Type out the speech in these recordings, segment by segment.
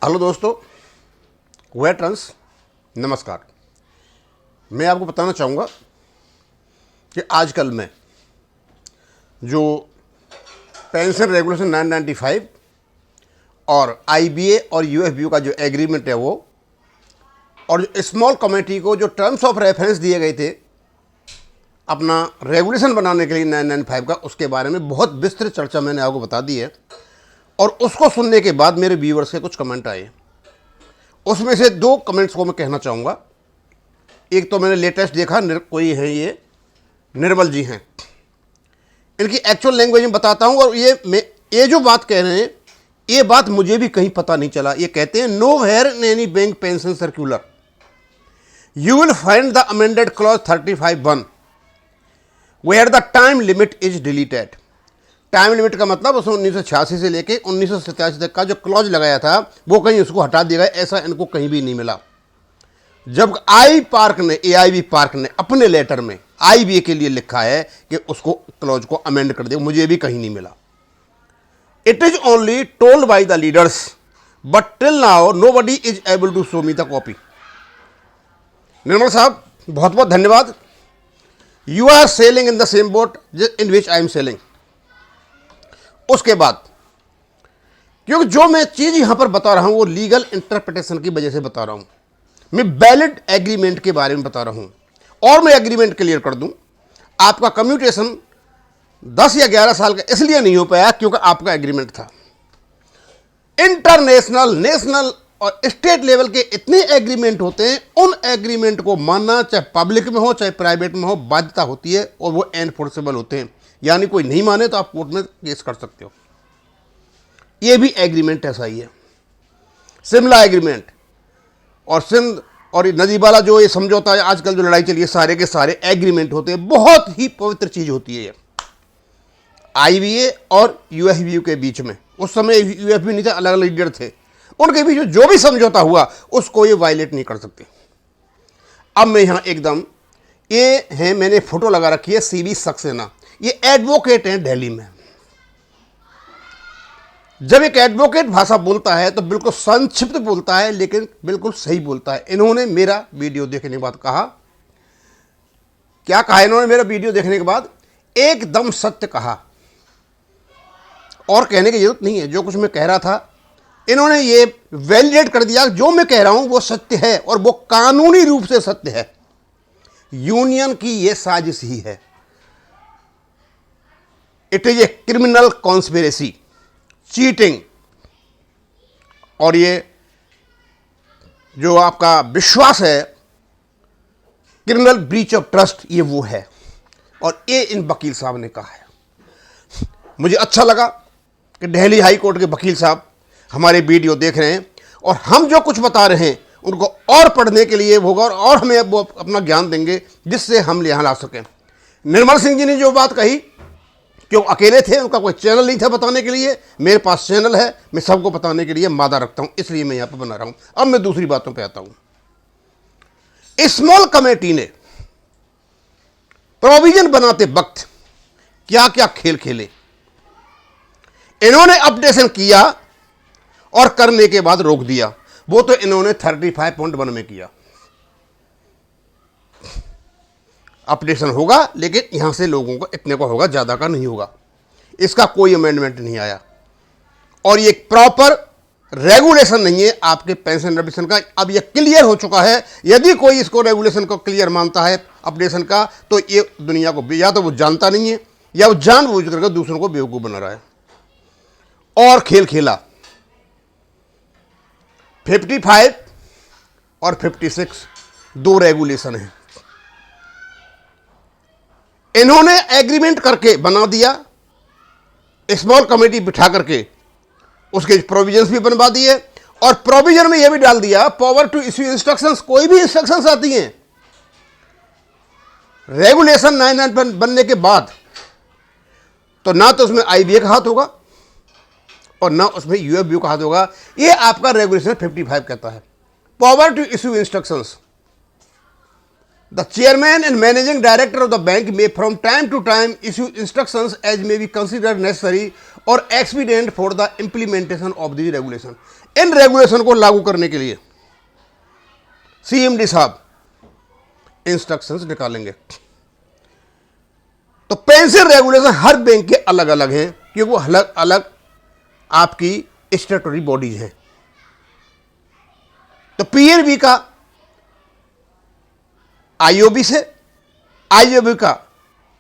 Hello दोस्तों, veterans नमस्कार। मैं आपको बताना चाहूँगा कि आजकल में जो पेंशन रेगुलेशन 995 और आईबीए और यूएफबीयू का जो एग्रीमेंट है वो, और जो स्मॉल कमेटी को जो टर्म्स ऑफ रेफरेंस दिए गए थे अपना रेगुलेशन बनाने के लिए 995 का, उसके बारे में बहुत विस्तृत चर्चा मैंने आपको बता दी है। और उसको सुनने के बाद मेरे व्यूअर्स के कुछ कमेंट आए, उसमें से दो कमेंट्स को मैं कहना चाहूँगा। एक तो मैंने लेटेस्ट देखा, कोई है ये निर्मल जी हैं, इनकी एक्चुअल लैंग्वेज में बताता हूँ। और ये जो बात कह रहे हैं ये बात मुझे भी कहीं पता नहीं चला। ये कहते हैं nowhere in any bank pension circular you will find the amended clause 35(1) where the time limit is deleted. Time limit का मतलब उसने 1986 से लेके 1987 तक का जो क्लॉज लगाया था वो कहीं उसको हटा दिया गया, ऐसा इनको कहीं भी नहीं मिला। जब एआईबी पार्क ने अपने लेटर में आईबीए के लिए लिखा है कि उसको क्लॉज को अमेंड कर दिया, मुझे भी कहीं नहीं मिला। It is only told by the leaders but till now nobody is able to show me the copy. Nirmal साहब बहुत बहुत धन्यवाद। You are sailing in the same boat in which I am sailing. उसके बाद क्योंकि जो मैं चीज़ यहां पर बता रहा हूं वो लीगल इंटरप्रिटेशन की वजह से बता रहा हूं, मैं वैलिड एग्रीमेंट के बारे में बता रहा हूं। और मैं एग्रीमेंट क्लियर कर दूं, आपका कम्यूटेशन 10 या 11 साल का इसलिए नहीं हो पाया क्योंकि आपका एग्रीमेंट था। इंटरनेशनल, नेशनल और स्टेट लेवल के इतने एग्रीमेंट होते हैं, उन एग्रीमेंट को मानना चाहे पब्लिक में हो चाहे प्राइवेट में हो बाध्यता होती है और वो एनफोर्सेबल होते हैं। यानी कोई नहीं माने तो आप कोर्ट में केस कर सकते हो। ये भी एग्रीमेंट ऐसा ही है। शिमला एग्रीमेंट और सिंध और नदीवाला जो ये समझौता है, आजकल जो लड़ाई चली है, सारे के सारे एग्रीमेंट होते हैं। बहुत ही पवित्र चीज होती है ये आईबीए और यूएफबीयू के बीच में। उस समय यूएफबी नहीं था, अलग अलग लीडर थे, उनके बीच जो भी समझौता हुआ उसको ये वायलेट नहीं कर सकते। अब मैं यहां एकदम ये है, मैंने फोटो लगा रखी है सीबी सक्सेना, ये एडवोकेट हैं दिल्ली में। जब एक एडवोकेट भाषा बोलता है तो बिल्कुल संक्षिप्त बोलता है लेकिन बिल्कुल सही बोलता है। इन्होंने मेरा वीडियो देखने के बाद कहा, क्या कहा इन्होंने मेरा वीडियो देखने के बाद? एकदम सत्य कहा और कहने की जरूरत नहीं है। जो कुछ मैं कह रहा था इन्होंने ये वैलिडेट कर दिया, जो मैं कह रहा हूं वो सत्य है और वो कानूनी रूप से सत्य है। यूनियन की ये साजिश ही है। It is a criminal conspiracy, cheating, और ये जो आपका विश्वास है क्रिमिनल ब्रीच ऑफ ट्रस्ट, ये वो है। और ये इन वकील साहब ने कहा है। मुझे अच्छा लगा कि दिल्ली हाई कोर्ट के वकील साहब हमारे वीडियो देख रहे हैं और हम जो कुछ बता रहे हैं उनको और पढ़ने के लिए होगा और हमें वो अपना ज्ञान देंगे जिससे हम यहां ला सकें। निर्मल सिंह जी ने जो बात कही, क्यों अकेले थे, उनका कोई चैनल नहीं था बताने के लिए। मेरे पास चैनल है, मैं सबको बताने के लिए मादा रखता हूं, इसलिए मैं यहां पर बना रहा हूं। अब मैं दूसरी बातों पे आता हूं। स्मॉल कमेटी ने प्रोविजन बनाते वक्त क्या क्या खेल खेले। इन्होंने अपडेशन किया और करने के बाद रोक दिया। वो तो इन्होंने 35.1 में किया। अपडेशन होगा लेकिन यहां से लोगों को इतने को होगा, ज्यादा का नहीं होगा। इसका कोई अमेंडमेंट नहीं आया और ये प्रॉपर रेगुलेशन नहीं है आपके पेंशन रेगुलेशन का। अब ये क्लियर हो चुका है। यदि कोई इसको रेगुलेशन को क्लियर मानता है अपडेशन का, तो ये दुनिया को या तो वो जानता नहीं है या वो जानबूझ करके दूसरों को बेवकूफ बना रहा है। और खेल खेला। 55 और 56 दो रेगुलेशन है। इन्होंने एग्रीमेंट करके बना दिया, स्मॉल कमेटी बिठा करके उसके प्रोविजंस भी बनवा दिए और प्रोविजन में यह भी डाल दिया पावर टू इश्यू इंस्ट्रक्शंस। कोई भी इंस्ट्रक्शंस आती हैं रेगुलेशन 9 बनने के बाद, तो ना तो उसमें आईबीए का हाथ होगा और ना उसमें यूएफबीयू का हाथ होगा। ये आपका रेगुलेशन 55 कहता है power to issue instructions. The chairman and managing director of the bank may from time to time issue instructions as may be considered necessary or expedient for the implementation of the regulation. In regulation को लागू करने के लिए CMD साहब instructions निकालेंगे। तो pension regulation हर bank के अलग अलग हैं, क्योंकि वो अलग अलग आपकी स्टेटरी बॉडीज हैं। तो पीएनबी का आईओबी से, आईओबी का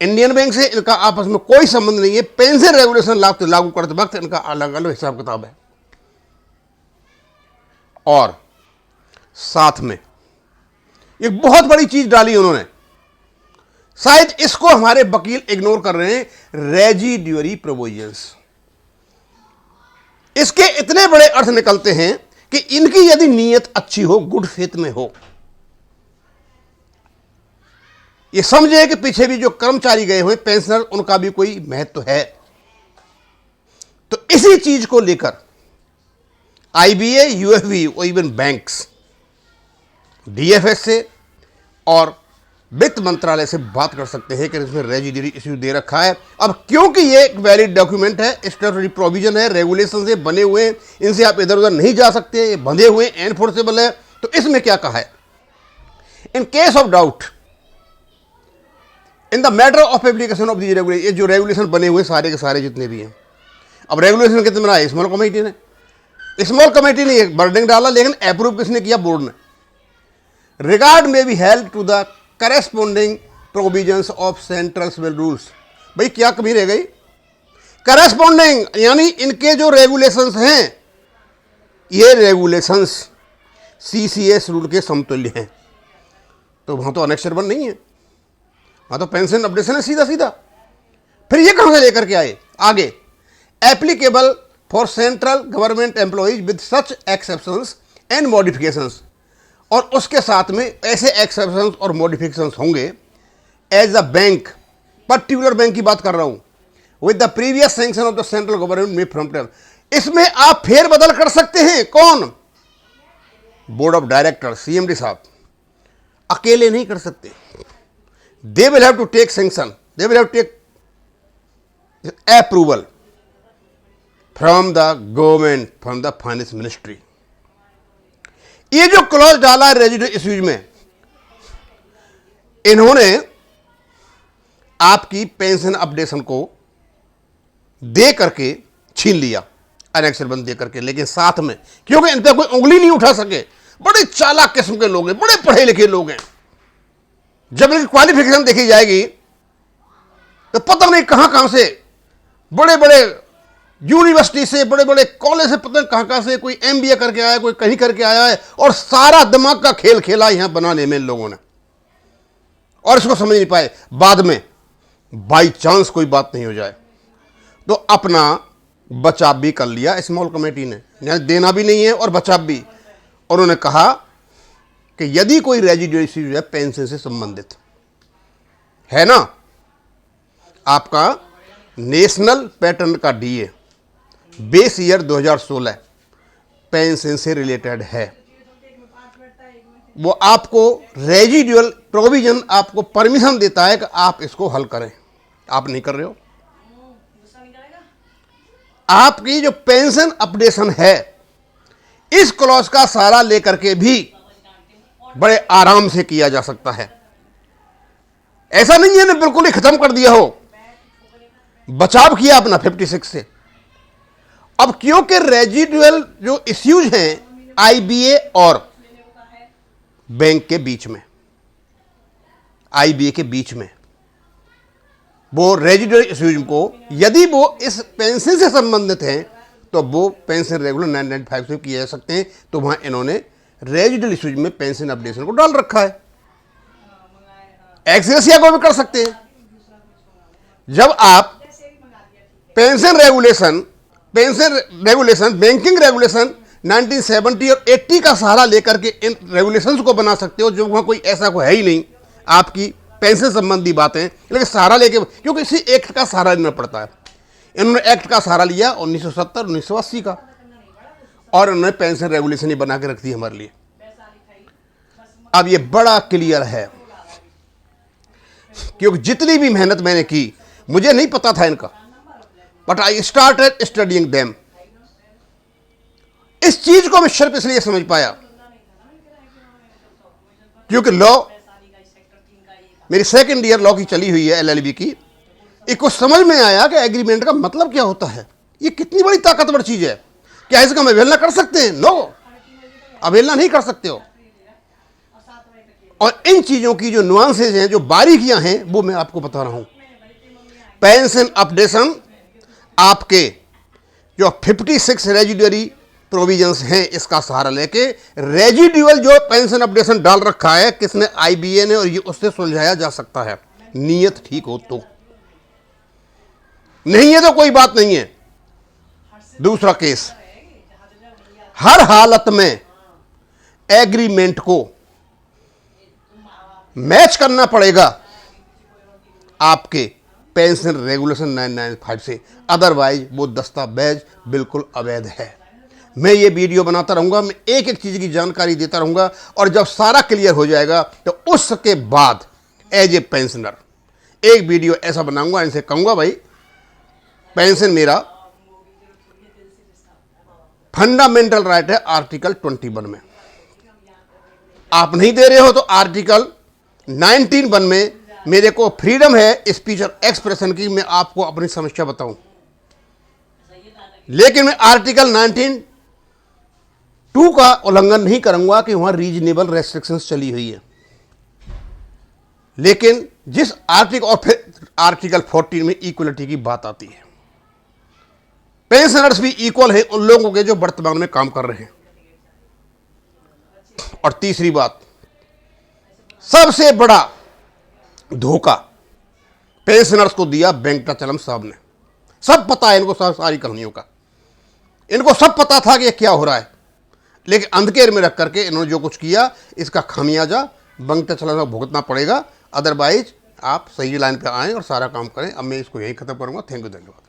इंडियन बैंक से, इनका आपस में कोई संबंध नहीं है। पेंशन रेगुलेशन लागू करते वक्त इनका अलग अलग हिसाब किताब है। और साथ में एक बहुत बड़ी चीज डाली उन्होंने, शायद इसको हमारे वकील इग्नोर कर रहे हैं, रेजिड्यूरी प्रोविजंस। इसके इतने बड़े अर्थ निकलते हैं कि इनकी यदि नीयत अच्छी हो, गुड फेथ में हो, ये समझे कि पीछे भी जो कर्मचारी गए हुए पेंशनर, उनका भी कोई महत्व है। तो इसी चीज को लेकर आईबीए, यूएफबी और इवन बैंक्स डीएफएस से और वित्त मंत्रालय से बात कर सकते हैं कि इसमें रेजिड्यूरी इश्यू दे रखा है। अब क्योंकि ये एक वैलिड डॉक्यूमेंट है, स्टैट्यूटरी प्रोविजन है, रेगुलेशन से बने हुए हैं, इनसे आप इधर उधर नहीं जा सकते, ये बंधे हुए एनफोर्सेबल है। तो इसमें क्या कहा है, in case of doubt in the matter of application of the regulation, ये जो रेगुलेशन बने हुए सारे के सारे जितने भी हैं। अब रेगुलेशन कितने बनाए, स्मॉल कमेटी ने, स्मॉल कमेटी ने एक बर्डन डाला, लेकिन अप्रूव किसने किया, बोर्ड ने। रिगार्ड में be held to the corresponding provisions of central civil rules. भाई क्या कमी रह गई, करेस्पॉन्डिंग यानी इनके जो रेगुलेशंस हैं, ये रेगुलेशंस सीसीएस रूल के समतुल्य हैं। तो वहां तो अनेक्सर 1 नहीं है, वहां तो पेंशन अपडेशन है सीधा सीधा। फिर ये कहां से लेकर के आए आगे, applicable for central government employees with such exceptions and modifications, और उसके साथ में ऐसे एक्सेप्शंस और मॉडिफिकेशंस होंगे as a bank, particular bank की बात कर रहा हूं, with the previous sanction of the central government में फ्रॉम टाइम। इसमें आप फेरबदल कर सकते हैं, कौन, बोर्ड ऑफ डायरेक्टर, सीएमडी साहब अकेले नहीं कर सकते। They will have to take sanction, they will have to take approval from the government, from the finance ministry. ये जो क्लॉज डाला है रेजिड्यूरी इश्यूज में, इन्होंने आपकी पेंशन अपडेशन को दे करके छीन लिया, अनेक्सर 1 दे करके, लेकिन साथ में क्योंकि इन पर कोई उंगली नहीं उठा सके, बड़े चालाक किस्म के लोग हैं, बड़े पढ़े लिखे लोग हैं। जब इनकी क्वालिफिकेशन देखी जाएगी तो पता नहीं कहां कहां से, बड़े बड़े यूनिवर्सिटी से, बड़े बड़े कॉलेज से, पता नहीं कहां कहां से, कोई एमबीए करके आया, कोई कहीं करके आया है, और सारा दिमाग का खेल खेला यहां बनाने में इन लोगों ने, और इसको समझ नहीं पाए। बाद में बाई चांस कोई बात नहीं हो जाए तो अपना बचाव भी कर लिया स्मॉल कमेटी ने, देना भी नहीं है और बचाव भी। उन्होंने कहा कि यदि कोई रेजिड्यूरी इश्यू है पेंशन से संबंधित है ना, आपका नेशनल पैटर्न का डीए बेस ईयर 2016 पेंशन से रिलेटेड है, वो आपको रेजिडुअल प्रोविजन आपको परमिशन देता है कि आप इसको हल करें। आप नहीं कर रहे हो, आपकी जो पेंशन अपडेशन है इस क्लॉज का सहारा लेकर के भी बड़े आराम से किया जा सकता है। ऐसा नहीं है ना बिल्कुल ही खत्म कर दिया हो, बचाव किया अपना 56 से। अब क्योंकि रेजिडुअल जो इश्यूज हैं आईबीए और बैंक के बीच में, आईबीए के बीच में, वो रेजिडुअल इश्यूज को यदि वो इस पेंशन से संबंधित हैं तो वो पेंशन रेगुलर 995 से किए जा सकते हैं। तो वहां इन्होंने रेजिडुअल इश्यूज में पेंशन अपडेशन को डाल रखा है। एक्सेसिया को भी कर सकते हैं। जब आप पेंशन रेगुलेशन बैंकिंग रेगुलेशन 1970 और 80 का सहारा लेकर के इन रेगुलेशंस को बना सकते हो, जो वहां कोई ऐसा कोई है ही नहीं आपकी पेंशन संबंधी बातें, लेकिन सहारा लेके, क्योंकि इसी एक्ट का सहारा लेना पड़ता है। इन्होंने एक्ट का सहारा लिया 1970 1980 का, और इन्होंने पेंशन रेगुलेशन ही बना के रख दी हमारे लिए। अब ये बड़ा क्लियर है, क्योंकि जितनी भी मेहनत मैंने की, मुझे नहीं पता था इनका, but I started studying them. इस चीज को मैं सिर्फ इसलिए समझ पाया क्योंकि लॉ, मेरी सेकंड ईयर लॉ की चली हुई है, एलएलबी की। इसको समझ में आया कि एग्रीमेंट का मतलब क्या होता है। ये कितनी बड़ी ताकतवर चीज है। क्या इसका हम अवहेलना कर सकते हैं? नो, अवहेलना नहीं कर सकते हो। और इन चीजों की जो नुआंसेज हैं, जो बारीकियां हैं, वो मैं आपको बता रहा हूं। पेंशन अपडेशन आपके जो 56 रेजिडुअरी प्रोविजंस हैं, इसका सहारा लेके रेजिडुअल जो पेंशन अपडेशन डाल रखा है किसने? आईबीए ने। और ये उससे सुलझाया जा सकता है, नीयत ठीक हो तो। नहीं है तो कोई बात नहीं है। दूसरा केस, हर हालत में एग्रीमेंट को मैच करना पड़ेगा आपके पेंशन रेगुलेशन 995 से, अदरवाइज वो दस्तावेज बिल्कुल अवैध है। मैं ये वीडियो बनाता रहूंगा, मैं एक एक चीज की जानकारी देता रहूंगा, और जब सारा क्लियर हो जाएगा तो उसके बाद एज ए पेंशनर एक वीडियो ऐसा बनाऊंगा, इनसे कहूंगा भाई पेंशन मेरा फंडामेंटल राइट है आर्टिकल 21 में, आप नहीं दे रहे हो तो आर्टिकल 19(1) में मेरे को फ्रीडम है स्पीच और एक्सप्रेशन की, मैं आपको अपनी समस्या बताऊं। लेकिन मैं आर्टिकल 19(2) का उल्लंघन नहीं करूंगा कि वहां रीजनेबल रेस्ट्रिक्शंस चली हुई है। लेकिन जिस आर्टिकल, और फिर आर्टिकल 14 में इक्वलिटी की बात आती है। पेंशनर्स भी इक्वल है उन लोगों के जो वर्तमान में काम कर रहे हैं। और तीसरी बात, सबसे बड़ा धोखा पेंशनर्स को दिया वेंकटाचलम साहब ने। सब पता है इनको, सारी कहानियों का इनको सब पता था कि ये क्या हो रहा है, लेकिन अंधकेर में रख करके इन्होंने जो कुछ किया, इसका खामियाजा वेंकटाचलम को भुगतना पड़ेगा। अदरवाइज आप सही लाइन पे आएं और सारा काम करें। अब मैं इसको यही खत्म करूंगा। थैंक यू, धन्यवाद।